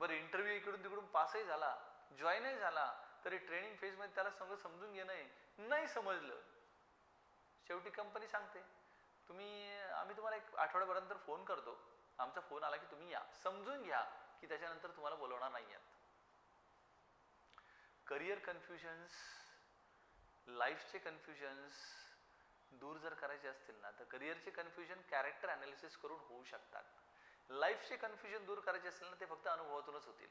बरं, इंटरव्ह्यू इकडून तिकडून पासही झाला, जॉईनही झाला, तरी ट्रेनिंग फेजमध्ये त्याला सगळं समजून घेणं आहे. नाही समजलं, शेवटी कंपनी सांगते आम्ही तुम्हाला एक आठवड्याभरानंतर फोन करतो, आमचा फोन आला की तुम्ही या, समजून घ्या की त्याच्यानंतर तुम्हाला बोलवणार नाही आहेत. करिअर कन्फ्युजन्स, लाईफचे कन्फ्युजन्स दूर जर करायचे असतील ना, तर करिअरचे कन्फ्युजन कॅरेक्टर अनालिसिस करून होऊ शकतात. लाईफचे कन्फ्युजन दूर करायचे असेल ना, ते फक्त अनुभवातूनच होतील.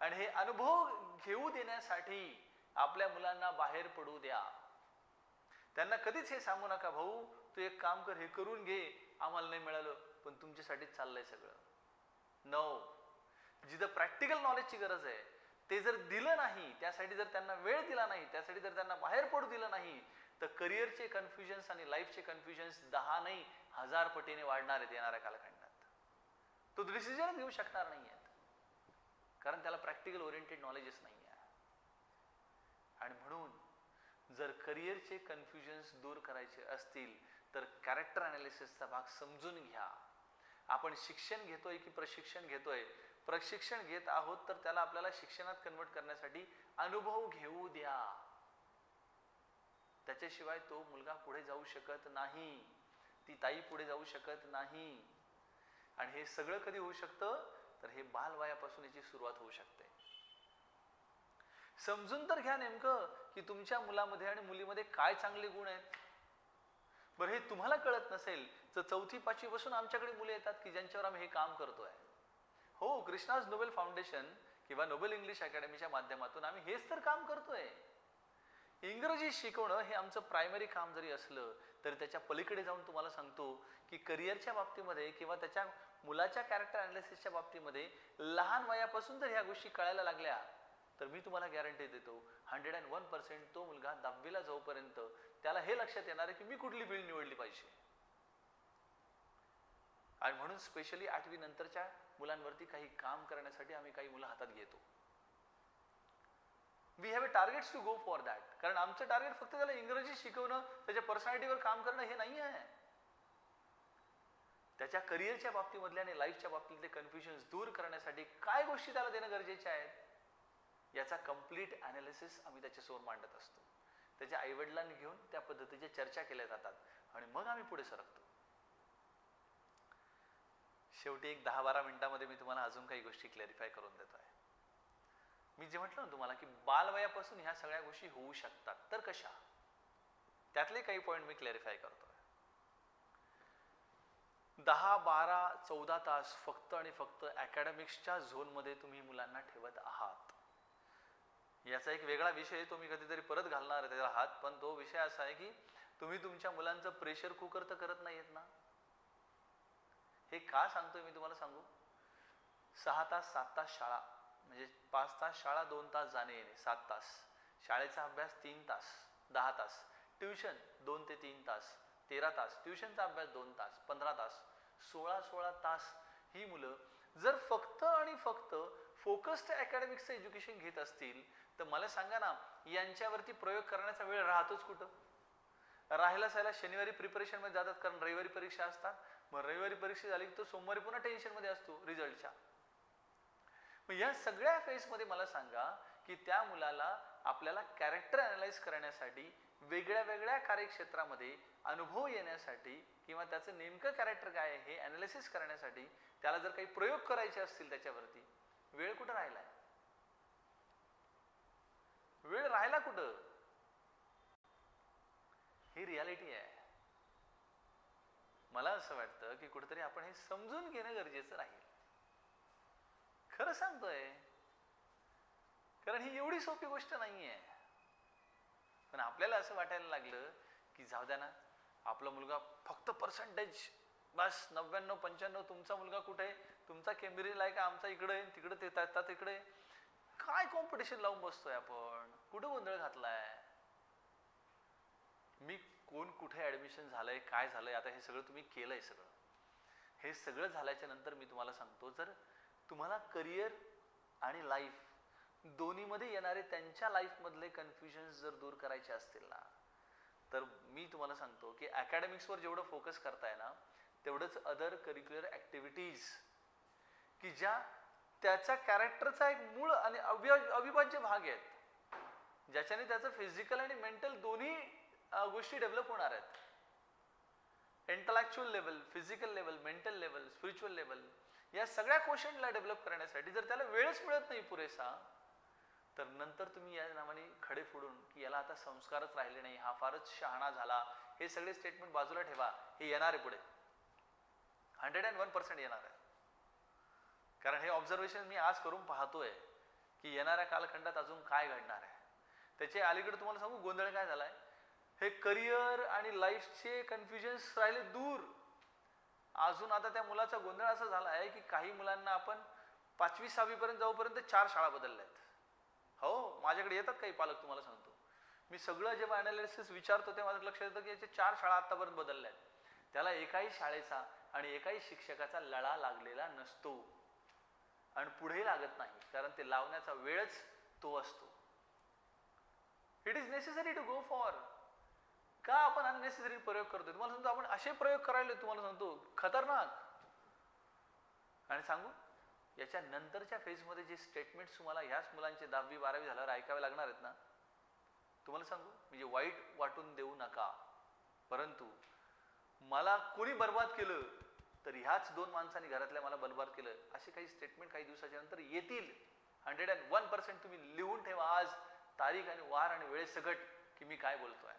आणि हे अनुभव घेऊ देण्यासाठी आपल्या मुलांना बाहेर पडू द्या. त्यांना कधीच हे सांगू नका, भाऊ तू एक काम कर, हे करून घे, आम्हाला नाही मिळालं पण तुमच्यासाठीच चाललंय सगळं. नो, जिथं प्रॅक्टिकल नॉलेजची गरज आहे ते जर दिलं नाही, त्यासाठी जर त्यांना वेळ दिला नाही, त्यासाठी जर त्यांना बाहेर पडू दिलं नाही, तर करिअरचे कन्फ्युजन्स आणि लाईफचे कन्फ्युजन्स 10 नाही 1000 पटीने वाढणार आहेत येणाऱ्या कालखंडात. तो डिसिजन घेऊ शकणार नाही आहेत, कारण त्याला प्रॅक्टिकल ओरिएंटेड नॉलेजच नाही आहे. आणि म्हणून जर करिअरचे कन्फ्युजन्स दूर करायचे असतील तर कॅरेक्टर अनालिसिसचा भाग समजून घ्या. आपण शिक्षण घेतोय की प्रशिक्षण घेतोय? प्रशिक्षण घेत आहोत तर त्याला आपल्याला शिक्षणात कन्वर्ट करण्यासाठी अनुभव घेऊ द्या. त्याच्याशिवाय तो मुलगा पुढे जाऊ शकत नाही, ती ताई पुढे जाऊ शकत नाही. आणि हे सगळं कधी होऊ शकतं? तर हे बालवयापासून याची सुरुवात होऊ शकते. समजून तर घ्या नेमकं की तुमच्या मुलामध्ये आणि मुलीमध्ये काय चांगले गुण आहेत. बरं, हे तुम्हाला कळत नसेल तर 4थी 5वी पासून आमच्याकडे मुले येतात की ज्यांच्यावर आम्ही हे काम करतोय. हो, कृष्णाज नोबेल फाउंडेशन किंवा नोबेल इंग्लिश अकॅडमीच्या माध्यमातून आम्ही हेच तर काम करतोय. इंग्रजी शिकवणं हे आमचं प्रायमरी काम जरी असलं तरी त्याच्या पलीकडे जाऊन तुम्हाला सांगतो की करिअरच्या बाबतीमध्ये किंवा त्याच्या मुलाच्या कॅरेक्टर अनालिसिसच्या बाबतीमध्ये लहान वयापासून जर ह्या गोष्टी कळायला लागल्या तर मी तुम्हाला गॅरंटी देतो 101% तो मुलगा 10वीला जाऊपर्यंत त्याला हे लक्षात येणार आहे की मी कुठली फील्ड निवडली पाहिजे. आणि म्हणून स्पेशली 8वी नंतरच्या मुलांवरती काही काम करण्यासाठी आम्ही काही मुलं हातात घेतो. We have a targets to go for that. कारण आमचं टार्गेट फक्त त्याला इंग्रजी शिकवणं, त्याच्या पर्सनॅलिटीवर काम करणं हे नाही आहे. त्याच्या करिअरच्या बाबतीमधले आणि लाईफच्या बाबतीतले कन्फ्युजन्स दूर करण्यासाठी काय गोष्टी त्याला देणं गरजेचे आहेत याचा कम्प्लीट अनालिसिस आम्ही त्याच्यासमोर मांडत असतो. त्याच्या आईवडिलांनी घेऊन त्या पद्धतीच्या चर्चा केल्या जातात आणि मग आम्ही पुढे सरकतो. शेवटी एक 10-12 मिनिटांमध्ये मी तुम्हाला अजून काही गोष्टी क्लॅरिफाय करून देतोय. मी जे म्हटलं ना तुम्हाला की बालवयापासून ह्या सगळ्या गोष्टी होऊ शकतात, तर कशा? त्यातले काही पॉईंट मी क्लॅरिफाय करतोय. 10, 12, 14 तास फक्त आणि फक्त अकॅडमिक्सच्या झोनमध्ये तुम्ही मुलांना ठेवत आहात. याचा एक वेगळा विषय तो मी कधीतरी परत घालणार आहे त्याला हात. पण तो विषय असा आहे की तुम्ही तुमच्या मुलांचं प्रेशर कुकर तर करत नाहीयेत ना. हे का सांगतोय मी तुम्हाला सांगू. 6 तास 7 तास शाळा, म्हणजे 5 तास शाळा, 2 तास जाणे येणे, 7 तास शाळेचा अभ्यास, 3 तास 10 तास ट्युशन, 2 ते 3 तास 13 तास ट्युशनचा अभ्यास, 2 तास 15 तास 16 तास. ही मुलं जर फक्त आणि फक्त फोकस्ड अकॅडमिक्सचं एज्युकेशन घेत असतील तर मला सांगा ना, यांच्यावरती प्रयोग करण्याचा वेळ राहतोच कुठं? राहायला सायला शनिवारी प्रिपरेशन मध्ये जातात कारण रविवारी परीक्षा असतात. मग रविवारी परीक्षा झाली तर सोमवारी पुन्हा टेन्शन मध्ये असतो रिझल्टच्या. मग या सगळ्या फेजमध्ये मला सांगा की त्या मुलाला आपल्याला कॅरेक्टर अनालाइज करण्यासाठी, वेगळ्या वेगळ्या कार्यक्षेत्रामध्ये अनुभव येण्यासाठी किंवा त्याचं नेमकं कॅरेक्टर काय आहे हे अनालिसिस करण्यासाठी त्याला जर काही प्रयोग करायचे असतील त्याच्यावरती वेळ कुठं राहिलाय? वेळ राहिला कुठं? ही रियालिटी आहे. मला असं वाटतं की कुठेतरी आपण हे समजून घेणं गरजेचं राहील. खरं सांगतोय, कारण ही एवढी सोपी गोष्ट नाहीये. पण आपल्याला असं वाटायला लागलं की जाऊ द्या ना, आपला मुलगा फक्त पर्सेंटेज बस 99-95, तुमचा मुलगा कुठे आहे, तुमचा केम्ब्रिजला आहे का, आमचा इकडे आहे, तिकडे ते तिकडे, काय कॉम्पिटिशन लावून बसतोय आपण, कुठं गोंधळ घातलाय. मी कोण कुठे ऍडमिशन झालंय, काय झालंय, आता हे सगळं तुम्ही केलंय. सगळं हे सगळं झाल्याच्या नंतर मी तुम्हाला सांगतो, जर तुम्हाला करिअर आणि लाईफ दोन्हीमध्ये येणारे त्यांच्या लाईफ मधले कन्फ्युजन जर दूर करायचे असतील ना, तर मी तुम्हाला सांगतो की अकॅडमिक्सवर जेवढं फोकस करताय ना, तेवढंच अदर करिक्युलर ऍक्टिव्हिटीज की ज्या त्याच्या कॅरेक्टरचा एक मूळ आणि अविभाज्य भाग आहेत, ज्याच्याने त्याचं फिजिकल आणि मेंटल दोन्ही गोष्टी डेव्हलप होणार आहेत. Intellectual level, physical level, mental level, spiritual level, या सगळ्या क्वेश्चनला डेव्हलप करण्यासाठी जर त्याला वेळच मिळत नाही पुरेसा, तर नंतर तुम्ही या नावाने खडे फोडून की याला आता संस्कारच राहिले नाही, हा फारच शहाणा झाला, हे सगळे स्टेटमेंट बाजूला ठेवा. हे येणार आहे पुढे, 101% येणार आहे. कारण हे ऑब्झर्वेशन मी आज करून पाहतोय की येणाऱ्या कालखंडात अजून काय घडणार आहे. त्याचे अलीकडे तुम्हाला सांगू गोंधळ काय झालाय, हे करिअर आणि लाईफचे कन्फ्युजन्स राहिले दूर. अजून आता त्या मुलाचा गोंधळ असा झाला आहे की काही मुलांना आपण 5वी-6वी पर्यंत जाऊपर्यंत 4 शाळा बदलल्या आहेत. हो, माझ्याकडे येतात काही पालक, तुम्हाला सांगतो. मी सगळं जेव्हा अनालिसिस विचारतो तेव्हा माझं लक्षात येतं की याचे 4 शाळा आतापर्यंत बदलल्या आहेत. त्याला एकाही शाळेचा आणि एकाही शिक्षकाचा लळा लागलेला नसतो आणि पुढे लागत नाही, कारण ते लावण्याचा वेळच तो असतो. It is necessary to go for. का आपण अननेसेसरी प्रयोग करतोय? तुम्हाला सांगतो, आपण असे प्रयोग करायला, तुम्हाला सांगतो, खतरनाक. आणि सांगू, याच्या नंतरच्या फेजमध्ये जे स्टेटमेंट्स तुम्हाला ह्याच मुलांचे 10वी-12वी झाल्यावर ऐकावे लागणार आहेत ना, तुम्हाला सांगू, म्हणजे वाईट वाटून देऊ नका, परंतु मला कोणी बर्बाद केलं तर ह्याच 2 माणसांनी घरातल्या मला बर्बाद केलं, असे काही स्टेटमेंट काही दिवसाच्या नंतर येतील. 101% तुम्ही लिहून ठेवा आज तारीख आणि वार आणि वेळेसकट की मी काय बोलतोय.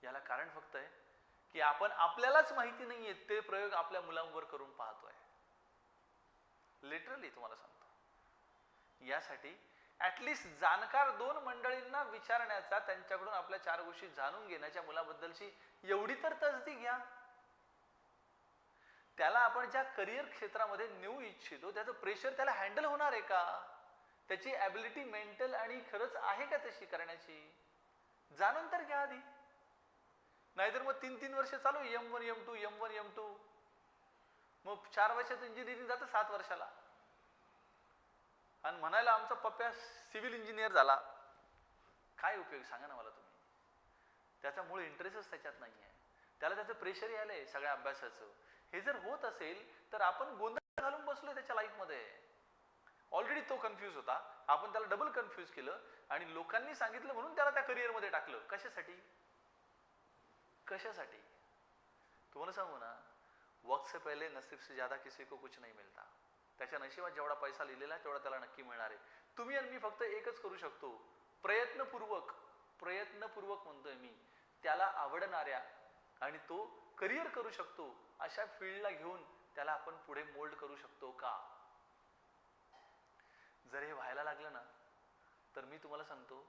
याला कारण फक्त आहे की आपण आपल्यालाच माहिती नाहीये ते प्रयोग आपल्या मुलांवर करून पाहतोय. लिटरली तुम्हाला सांगतो. यासाठी ऍटलिस्ट जाणकार 2 मंडळींना विचारण्याचा, त्यांच्याकडून आपल्या 4 गोष्टी जाणून घेण्याच्या मुलाबद्दलची एवढी तर तसदी घ्या. त्याला आपण ज्या करिअर क्षेत्रामध्ये नेऊ इच्छितो त्याचं प्रेशर त्याला हँडल होणार आहे का, त्याची ॲबिलिटी मेंटल आणि खरंच आहे का तशी करण्याची, जाणून तर घ्या आधी. नाहीतर मग 3-3 वर्ष चालू M1 M2 M1 M2, मग 4 वर्षात इंजिनिअरिंग जातं 7 वर्षाला, आणि म्हणायला आमचा पप्प्या सिव्हिल इंजिनियर झाला. काय उपयोग सांगा ना मला तुम्ही. त्याचा मूळ इंटरेस्टच त्याच्यात नाहीये, त्याला त्याचं प्रेशर यायलंय सगळ्या अभ्यासाचं. हे जर होत असेल तर आपण गोंधळ घालून बसलोय त्याच्या लाईफमध्ये. ऑलरेडी तो कन्फ्यूज होता, आपण त्याला डबल कन्फ्यूज केलं आणि लोकांनी सांगितलं म्हणून त्याला त्या करिअरमध्ये टाकलं. कशासाठी? कशासाठी? तुम्हाला सांगू ना, वक्त से पहले नसीब से ज्यादा किसी को कुछ नहीं मिलता. त्याच्या नशिबात जेवढा पैसा लिहिलेला तेवढा त्याला नक्की मिळणार आहे. तुम्ही आणि मी फक्त एकच करू शकतो, प्रयत्नपूर्वक म्हणतोय मी, त्याला आवडणाऱ्या आणि तो करिअर करू शकतो अशा फील्डला घेऊन त्याला आपण पुढे मोल्ड करू शकतो का. जर हे व्हायला लागलं ना, तर मी तुम्हाला सांगतो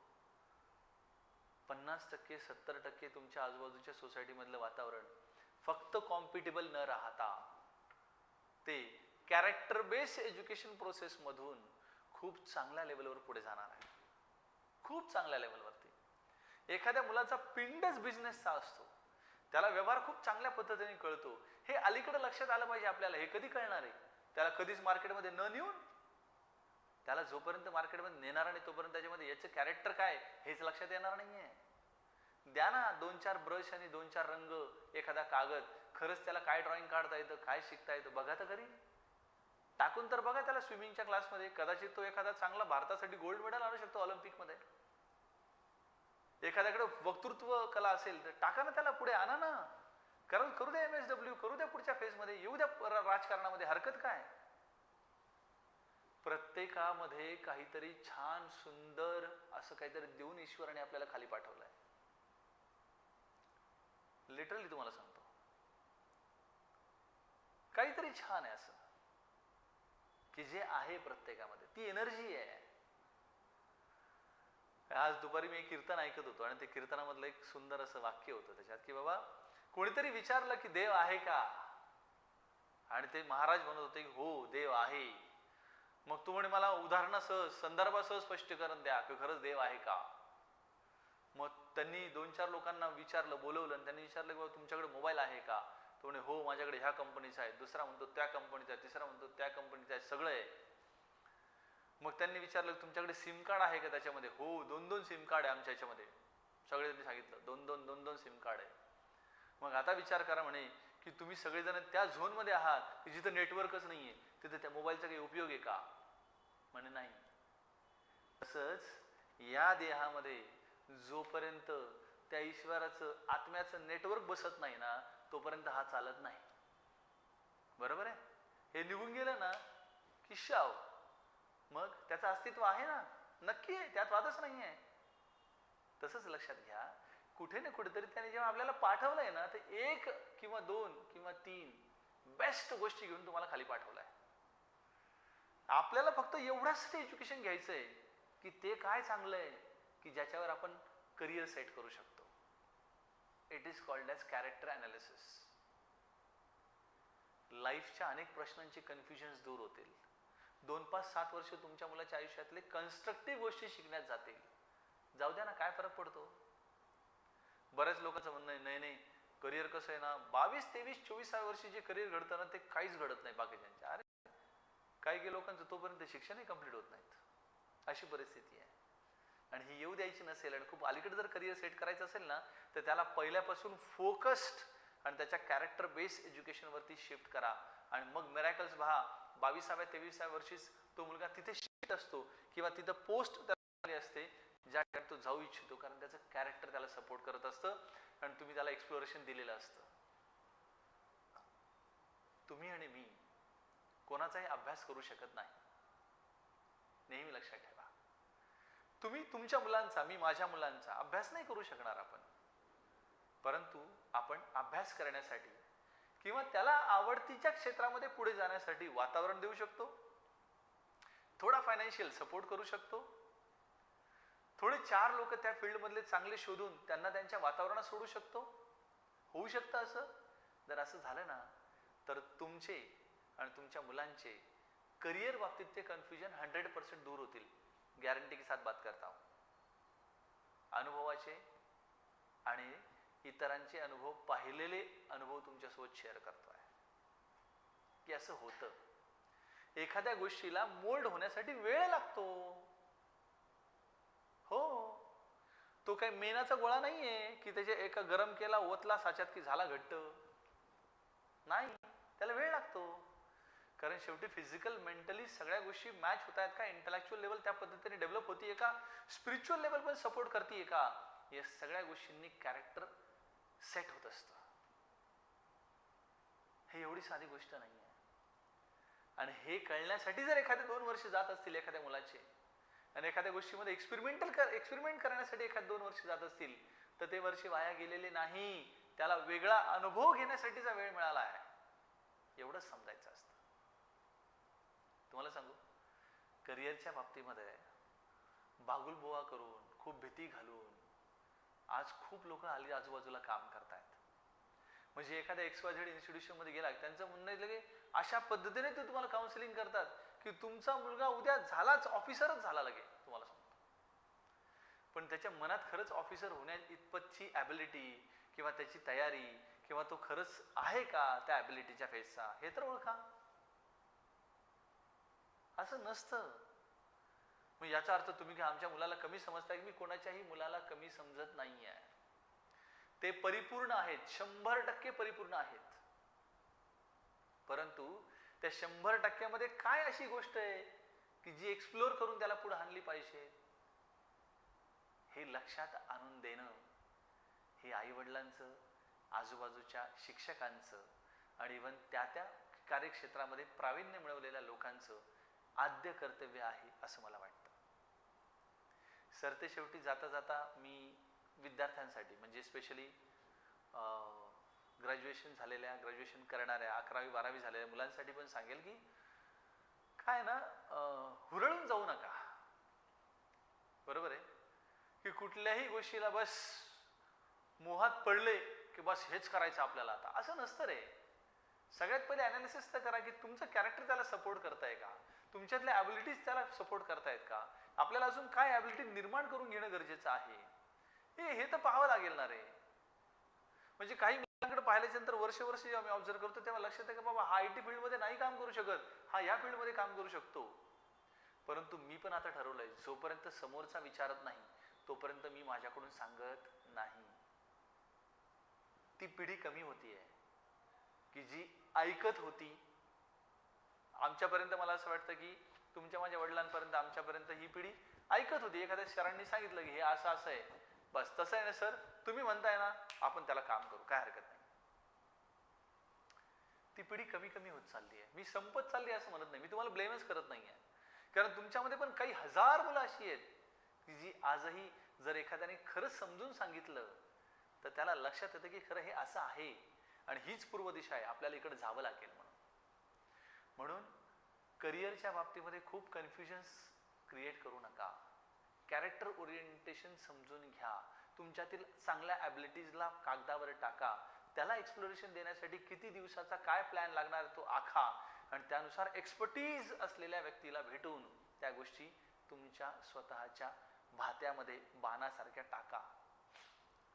50% 70% तुमच्या आजूबाजूच्या सोसायटीमधलं वातावरण फक्त कॉम्पिटेबल न राहता ते कॅरेक्टर बेस्ड एज्युकेशन प्रोसेस मधून खूप चांगल्या लेवलवर पुढे जाणार आहे. खूप चांगल्या लेवलवरती. एखाद्या मुलाचा पिंडच बिझनेसचा असतो, त्याला व्यवहार खूप चांगल्या पद्धतीने कळतो. हे अलीकडे लक्षात आलं पाहिजे आपल्याला. हे कधी कळणार आहे? त्याला कधीच मार्केटमध्ये न नेऊन, त्याला जोपर्यंत मार्केटमध्ये नेणार नाही तोपर्यंत त्याच्यामध्ये याचं कॅरेक्टर काय हेच लक्षात येणार नाहीये. द्या ना 2-4 ब्रश आणि 2-4 रंग, एखादा कागद, खरंच त्याला काय ड्रॉइंग काढता येतं, काय शिकता येतं बघा तर खरी. टाकून तर बघा त्याला स्विमिंगच्या क्लासमध्ये, कदाचित तो एखादा चांगला भारतासाठी गोल्ड मेडल आणू शकतो ऑलिम्पिकमध्ये. एखाद्याकडे वक्तृत्व कला असेल तर टाका ना, त्याला पुढे आणा ना, कारण करू द्या MSW, करू द्या पुढच्या फेजमध्ये, येऊ द्या राजकारणामध्ये, हरकत काय. प्रत्येकामध्ये काहीतरी छान सुंदर असं काहीतरी देऊन ईश्वराने आपल्याला खाली पाठवलंय. लिटरली तुम्हाला सांगतो, काहीतरी छान आहे असं की जे आहे प्रत्येकामध्ये, ती एनर्जी आहे. आज दुपारी मी एक कीर्तन ऐकत होतो आणि ते कीर्तनामधलं एक सुंदर असं वाक्य होतं त्याच्यात, की बाबा कोणीतरी विचारलं की देव आहे का, आणि ते महाराज म्हणत होते की हो देव आहे. मग तू म्हणे मला उदाहरणासह संदर्भासह स्पष्टीकरण द्या की खरंच देव आहे का. मग त्यांनी 2-4 लोकांना विचारलं, बोलवलं, आणि त्यांनी विचारलं की बाबा तुमच्याकडे मोबाईल आहे का. तो म्हणे हो माझ्याकडे ह्या कंपनीचा आहे. दुसरा म्हणतो त्या कंपनीचा आहे. तिसरा म्हणतो त्या कंपनीचा आहे. सगळं आहे. मग त्यांनी विचारलं तुमच्याकडे सिम कार्ड आहे का त्याच्यामध्ये. हो 2-2 सिम कार्ड आहे आमच्या ह्याच्यामध्ये. सगळे त्यांनी सांगितलं 2-2 सिम कार्ड आहे. मग आता विचार करा म्हणे की तुम्ही सगळेजण त्या झोनमध्ये आहात की जिथं नेटवर्कच नाहीये, तिथे त्या मोबाईलचा काही उपयोग आहे का. म्हणे नाही. तसंच या देहामध्ये जोपर्यंत त्या ईश्वराचं आत्म्याचं नेटवर्क बसत नाही ना, तोपर्यंत हा चालत नाही. बरोबर आहे. हे निघून गेलं ना की शाव, मग त्याचं अस्तित्व आहे ना, नक्की आहे, त्यात वादच नाही आहे. तसंच लक्षात घ्या, कुठे ना कुठेतरी त्याने जेव्हा आपल्याला पाठवलंय ना, ते 1 किंवा 2 किंवा 3 बेस्ट गोष्टी घेऊन तुम्हाला खाली पाठवलाय. आपल्याला फक्त एवढ्यासाठी एज्युकेशन घ्यायचंय की ते काय चांगलं आहे की ज्याच्यावर आपण करिअर सेट करू शकतो. It is called as character analysis. लाईफच्या अनेक प्रश्नांची कन्फ्युजन्स दूर होतील. 2, 5, 7 वर्ष तुमच्या मुलाच्या आयुष्यातले कन्स्ट्रक्टिव्ह गोष्टी शिकण्यात जातील. जाऊ द्या ना, काय फरक पडतो. बऱ्याच लोकांचं म्हणणं आहे नाही नाही करिअर कसं आहे ना, 22, 23, 24 वर्षी जे करिअर घडतं ना ते काहीच घडत नाही बाकीच्यांच्या. अरे काही लोकांचं तोपर्यंत शिक्षणही कंप्लीट होत नाहीत, अशी परिस्थिती आहे. आणि ही येऊ द्यायची नसेल आणि खूप अलीकडे जर करिअर सेट करायचं असेल ना, तर त्याला पहिल्यापासून फोकस्ड आणि त्याच्या कॅरेक्टर बेस एज्युकेशनवरती शिफ्ट करा. आणि मग मिरॅकल्स पहा. 22व्या 23व्या वर्षीच तो मुलगा तिथे शिफ्ट असतो किंवा तिथं पोस्ट त्याला असते ज्या ठिकाणी तो जाऊ इच्छितो, कारण त्याचं कॅरेक्टर त्याला सपोर्ट करत असतं आणि तुम्ही त्याला एक्सप्लोरेशन दिलेलं असतं. तुम्ही आणि मी कोणाचाही अभ्यास करू शकत नाही, नेहमी लक्षात ठेवा. तुम्ही तुमच्या मुलांचा, मी माझ्या मुलांचा अभ्यास नाही करू शकणार आपण, परंतु आपण अभ्यास करण्यासाठी किंवा त्याला आवडतीच्या क्षेत्रामध्ये पुढे जाण्यासाठी वातावरण देऊ शकतो, थोडा फायनान्शियल सपोर्ट करू शकतो, थोडे 4 लोक त्या फील्डमधले चांगले शोधून त्यांना त्यांच्या वातावरणात सोडू शकतो. होऊ शकतं असं. जर असं झालं ना, तर तुमचे आणि तुमच्या मुलांचे करिअर बाबतीतचे कन्फ्युजन 100% दूर होतील. गॅरंटी के साथ बात करता हूं. अनुभवाचे आणि इतरांचे अनुभव, पाहिलेले अनुभव तुमच्यासोबत शेअर करतोय की असं होतं. एखाद्या गोष्टीला मोल्ड होण्यासाठी वेळ लागतो. हो, तो काही मेणाचा गोळा नाहीये की त्याचे एका गरम केला, ओतला साच्यात की झाला घट्ट. नाही, त्याला वेळ लागतो. कारण शेवटी फिजिकल मेंटली सगळ्या गोष्टी मॅच होत आहेत का, इंटलेक्च्युअल लेवल त्या पद्धतीने डेव्हलप होतीये का, स्पिरिच्युअल लेवल पण सपोर्ट करतीये का, या सगळ्या गोष्टींनी कॅरेक्टर सेट होत असतं. हे एवढी साधी गोष्ट नाहीये. आणि हे कळण्यासाठी जर एखादे 2 वर्ष जात असतील एखाद्या मुलाचे, आणि एखाद्या गोष्टीमध्ये एक्सपेरिमेंट करण्यासाठी एखाद 2 वर्ष जात असतील, तर ते वर्ष वाया गेलेले नाही. त्याला वेगळा अनुभव घेण्यासाठीचा वेळ मिळाला आहे, एवढंच समजायचं असतं. तुम्हाला सांगू, करिअरच्या बाबतीमध्ये बागुलबुवा करून, खूप भीती घालून आज खूप लोक आली आजूबाजूला काम करतायत. म्हणजे एखाद्या XYZ इन्स्टिट्यूशन मध्ये गेला, त्यांचं म्हणणं आहे की अशा पद्धतीने ते तुम्हाला काउन्सिलिंग करतात की तुमचा मुलगा उद्या झालाच, ऑफिसरच झाला लगे, तुम्हाला सांगतो. पण त्याच्या मनात खरंच ऑफिसर होण्या इतपतची ॲबिलिटी किंवा त्याची तयारी किंवा तो खरंच आहे का त्या ॲबिलिटीच्या फेसचा, हे तर ओळखा. असं नसतं. मग याचा अर्थ तुम्ही काय आमच्या मुलाला कमी समजताय? की मी कोणाच्याही मुलाला कमी समजत नाहीये. ते परिपूर्ण आहेत, 100% परिपूर्ण आहेत. परंतु त्या 100% मध्ये काय अशी गोष्ट आहे की जी एक्सप्लोर करून त्याला पुढे आणली पाहिजे, हे लक्षात आणून देणं हे आई-वडिलांचं, आजूबाजूच्या शिक्षकांचं आणि इव्हन त्या कार्यक्षेत्रामध्ये प्रावीण्य मिळवलेल्या लोकांचं आद्य कर्तव्य आहे असं मला वाटतं. सरते शेवटी जाता जाता मी विद्यार्थ्यांसाठी, म्हणजे स्पेशली ग्रॅज्युएशन झालेल्या, ग्रॅज्युएशन करणाऱ्या, 11वी 12वी झालेल्या मुलांसाठी पण सांगेल की काय ना, हुरळून जाऊ नका. बरोबर आहे. की कुठल्याही गोष्टीला बस मोहात पडले की बस हेच करायचं आपल्याला आता, असं नसतं रे. सगळ्यात पहिले अनालिसिस तर करा की तुमचं कॅरेक्टर त्याला सपोर्ट करताय का, तुमच्यातल्या ॲबिलिटीज त्याला सपोर्ट करतायत का, आपल्याला अजून काय ॲबिलिटी निर्माण करून घेणं गरजेचं आहे हे तर पाहावं लागेल ना रे. म्हणजे काही मुलांकडे पाहिल्याच्या नंतर वर्ष जेव्हा मी ऑब्झर्व करतो तेव्हा लक्षात आहे की बाबा हा IT फील्डमध्ये नाही काम करू शकत, हा या फील्डमध्ये काम करू शकतो. परंतु मी पण आता ठरवलंय, जोपर्यंत समोरचा विचारत नाही तोपर्यंत मी माझ्याकडून सांगत नाही. ती पिढी कमी होतीये की जी ऐकत होती. आमच्यापर्यंत मला असं वाटतं की तुमच्या माझ्या वडिलांपर्यंत, आमच्यापर्यंत ही पिढी ऐकत होती. एखाद्या सरांनी सांगितलं की हे असं असं आहे, बस तसं आहे ना सर, तुम्ही म्हणताय ना, आपण त्याला काम करू, काय हरकत नाही. ती पिढी कमी कमी होत चालली आहे. मी संपत चालली असं म्हणत नाही, मी तुम्हाला ब्लेमच करत नाहीये. कारण तुमच्यामध्ये पण काही हजार मुलं अशी आहेत की जी आजही जर एखाद्याने खरंच समजून सांगितलं तर त्याला लक्षात येतं की खरं हे असं आहे आणि हीच पूर्व दिशा आहे, आपल्याला इकडे जावं लागेल म्हणून करिअरच्या बाबतीमध्ये खूप कन्फ्युजन्स क्रिएट करू नका. कॅरेक्टर ओरिएंटेशन समजून घ्या. तुमच्यातील चांगल्या ॲबिलिटीजला कागदावर टाका. त्याला एक्सप्लोरेशन देण्यासाठी किती दिवसाचा काय प्लॅन लागणार तो आखा आणि त्यानुसार एक्सपर्टीज असलेल्या व्यक्तीला भेटून त्या गोष्टी तुमच्या स्वतःच्या भात्यामध्ये बाणासारख्या टाका,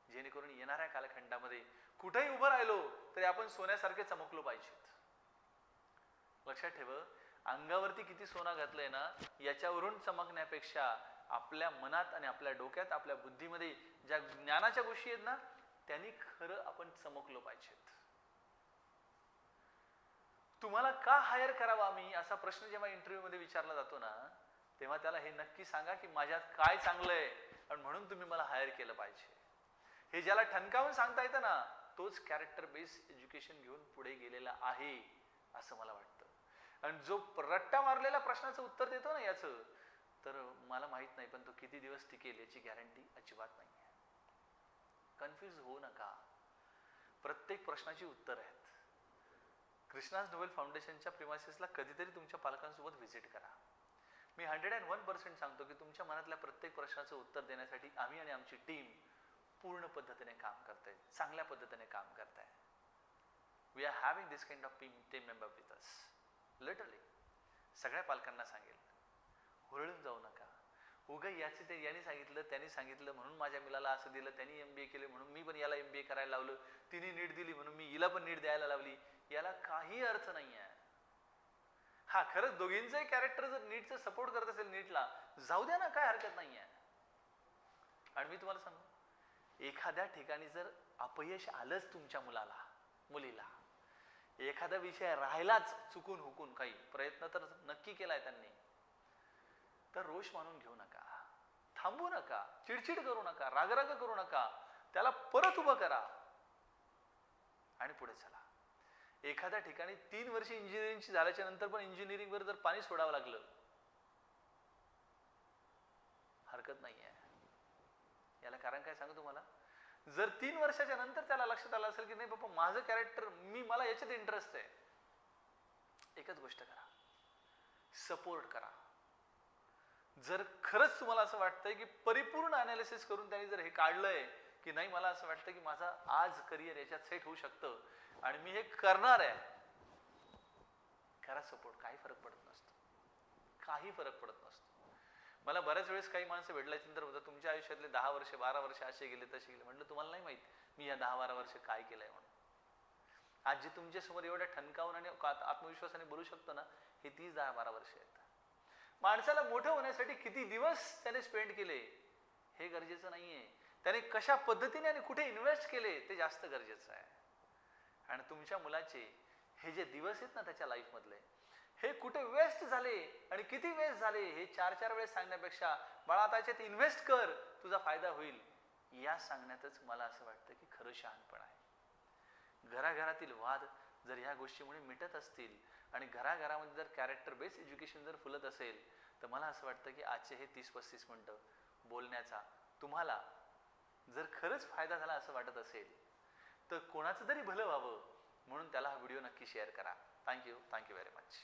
जेणेकरून येणाऱ्या कालखंडामध्ये कुठेही उभं राहिलो तरी आपण सोन्यासारखे चमकलो पाहिजेत. लक्षात ठेव, अंगावरती किती सोना घातलंय ना याच्यावरून चमकण्यापेक्षा आपल्या मनात आणि आपल्या डोक्यात, आपल्या बुद्धीमध्ये ज्या ज्ञानाच्या गोष्टी आहेत ना त्यांनी खरं आपण चमकलो पाहिजेत. तुम्हाला का हायर करावं आम्ही असा प्रश्न जेव्हा इंटरव्ह्यू मध्ये विचारला जातो ना, तेव्हा त्याला हे नक्की सांगा की माझ्यात काय चांगलंय आणि म्हणून तुम्ही मला हायर केलं पाहिजे. हे ज्याला ठणकावून सांगता येतं ना तोच कॅरेक्टर बेस्ड एज्युकेशन घेऊन पुढे गेलेला आहे असं मला वाटतं. आणि जो रट्टा मारलेल्या प्रश्नाचं उत्तर देतो ना याचं, तर मला माहित नाही पण तो किती दिवस टिकेल याची गॅरंटी अजिबात नाही. कन्फ्यूज होऊ नका, प्रत्येक प्रश्नाची उत्तर आहेत. कृष्णाज नोबेल फाउंडेशनच्या प्रिमायसेसला कधीतरी तुमच्या पालकांसोबत व्हिजिट करा. मी 101% सांगतो की तुमच्या मनातल्या प्रत्येक प्रश्नाचं उत्तर देण्यासाठी आम्ही आणि आमची टीम पूर्ण पद्धतीने काम करते, चांगल्या पद्धतीने काम करते. We are having this kind of team member with us. Literally सगळ्या पालकांना सांगेल, हुरळून जाऊ नका. उगा याचे ते यांनी सांगितलं त्यांनी सांगितलं म्हणून माझ्या मुलाला असं दिलं, त्यांनी MBA केले म्हणून मी पण याला MBA करायला लावलं, तिने नीट दिली म्हणून मी हिला पण नीट द्यायला लावली, याला काही अर्थ नाही आहे. हा खरंच दोघींचंही कॅरेक्टर जर नीटचं सपोर्ट करत असेल नीटला, जाऊ द्या ना, काय हरकत नाही आहे. आणि मी तुम्हाला सांगू, एखाद्या ठिकाणी जर अपयश आलंच तुमच्या मुलाला मुलीला, एखादा विषय राहिलाच चुकून हुकून, काही प्रयत्न तर नक्की केलाय त्यांनी, तर रोष मानून घेऊ नका, थांबू नका, चिडचिड करू नका, रागराग करू नका, त्याला परत उभं करा आणि पुढे चला. एखाद्या ठिकाणी 3 वर्ष इंजिनिअरिंगची झाल्याच्या नंतर पण इंजिनिअरिंग वर जर पाणी सोडावं लागलं, हरकत नाहीये. याला कारण काय सांगू तुम्हाला, जर 3 वर्षाच्या नंतर त्याला लक्षात आलं असेल की नाही बाबा माझं कॅरेक्टर, मला याच्यात इंटरेस्ट आहे, एकच गोष्ट करा, सपोर्ट करा. जर खरंच तुम्हाला असं वाटतंय की परिपूर्ण अनालिसिस करून त्यांनी जर हे काढलंय की नाही मला असं वाटतं की माझा आज करिअर याच्यात सेट होऊ शकतं आणि मी हे करणार आहे, करा सपोर्ट. काही फरक पडत नसतो, काही फरक पडत नसतो. मला बऱ्याच वेळेस काही माणसं भेटल्याच्या नंतर होतं तुमच्या आयुष्यातले 10 वर्ष 12 वर्ष असे गेले तसे गेले. म्हटलं तुम्हाला नाही माहित मी या 10-12 वर्ष काय केलंय म्हणून. आज जे तुमच्या समोर एवढ्या ठणकावून आणि आत्मविश्वासाने बोलू शकतो ना, हे 10-12 वर्ष आहेत. माणसाला मोठं होण्यासाठी किती दिवस त्याने स्पेंड केले हे गरजेचं नाहीये, त्याने कशा पद्धतीने आणि कुठे इन्व्हेस्ट केले ते जास्त गरजेचं आहे. आणि तुमच्या मुलाचे हे जे दिवस आहेत ना त्याच्या लाईफ मधले, हे कुठे वेस्ट झाले आणि किती वेस्ट झाले हे 4-4 वेळेस सांगण्यापेक्षा बाळा त्याच्यात इन्व्हेस्ट कर, तुझा फायदा होईल, या सांगण्यातच मला असं वाटतं की खरं शहाणपण आहे. घराघरातील वाद जर ह्या गोष्टीमुळे मिटत असतील आणि घराघरामध्ये जर कॅरेक्टर बेस्ड एज्युकेशन जर फुलत असेल, तर मला असं वाटतं की आजचे हे 30-35 मिनिटं बोलण्याचा तुम्हाला जर खरंच फायदा झाला असं वाटत असेल, तर कोणाचं तरी भलं व्हावं म्हणून त्याला हा व्हिडिओ नक्की शेअर करा. Thank you very much.